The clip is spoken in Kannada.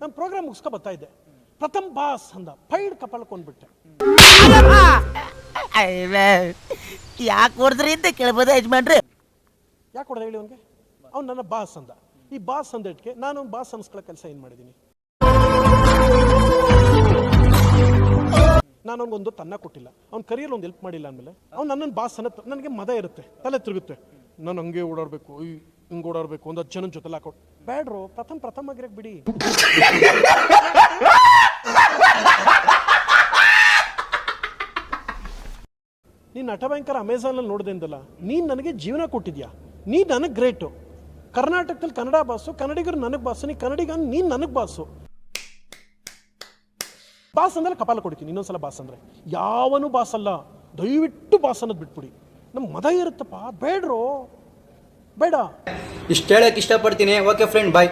ನಾನು ಪ್ರೋಗ್ರಾಮ್ ಮುಗಿಸ್ಕೊ ಬರ್ತಾ ಇದ್ದೆ. ಪ್ರಥಮ್ ಬಾಸ್ ಅಂದ, ಫೈಡ್ ಕಪಾಲಕ್ಕೊಂಡ್ಬಿಟ್ಟೆ. ಯಾಕೆ ಹೊಡೆದ್ರಿ ಅಂತ ಕೇಳ್ಬೋದ ಯಜಮಾನ್ರಿ? ಯಾಕೆ ಹೊಡೆದ ಹೇಳಿ ಅವನಿಗೆ? ಅವ್ನು ನನ್ನ ಬಾಸ್ ಅಂದ. ಈ ಬಾಸ್ ಅಂದಿಟ್ಕೆ ನಾನು ಬಾಸ್ ಅನ್ಸ್ಕೊಳ್ಳೋ ಕೆಲಸ ಏನು ಮಾಡಿದ್ದೀನಿ? ನಾನು ಅವ್ನಿಗೊಂದು ತನ್ನ ಕೊಟ್ಟಿಲ್ಲ, ಅವ್ನ ಕರಿಯರ್ ಒಂದು ಹೆಲ್ಪ್ ಮಾಡಿಲ್ಲ ಅಂದಮೇಲೆ ಅವ್ನು ನನ್ನನ್ನು ಬಾಸ್ ಅನ್ನೋ ನನಗೆ ಮದ ಇರುತ್ತೆ, ತಲೆ ತಿರುಗುತ್ತೆ. ನಾನು ಹಂಗೆ ಓಡಾಡಬೇಕು, ಹಿಂಗೆ ಓಡಾಡಬೇಕು, ಒಂದು 10 ಜನನ ಜೊತೆಲ್ಲ ಹಾಕೊಂಡು ಬೇಡ್ರು. ಪ್ರಥಮ್ ಆಗಿರಕ್ಕೆ ಬಿಡಿ. ನೀನು ನಟ ಭಯಂಕರ ಅಮೆಝಾನಲ್ಲಿ ನೋಡಿದೆ ಅಂದಲ್ಲ, ನೀನು ನನಗೆ ಜೀವನ ಕೊಟ್ಟಿದ್ಯಾ, ನೀ ನನಗೆ ಗ್ರೇಟು. ಕರ್ನಾಟಕದಲ್ಲಿ ಕನ್ನಡ ಬಾಸು, ಕನ್ನಡಿಗರು ನನಗೆ ಬಾಸು, ನೀ ಕನ್ನಡಿಗ, ನೀನು ನನಗೆ ಬಾಸು. ಬಾಸ್ ಅಂದ್ರೆ ಕಪಾಲ ಕೊಡ್ತೀನಿ ಇನ್ನೊಂದ್ಸಲ. ಬಾಸ್ ಅಂದ್ರೆ ಯಾವನು ಬಾಸ್ ಅಲ್ಲ, ದಯವಿಟ್ಟು ಬಾಸ್ ಅನ್ನೋದು ಬಿಟ್ಬಿಡಿ. ನಮ್ಮ ಮದ ಇರುತ್ತಪ್ಪ, ಬೇಡ್ರು ಬೇಡ. ಇಷ್ಟು ಹೇಳಕ್ಕೆ ಇಷ್ಟಪಡ್ತೀನಿ. ಓಕೆ ಫ್ರೆಂಡ್, ಬಾಯ್.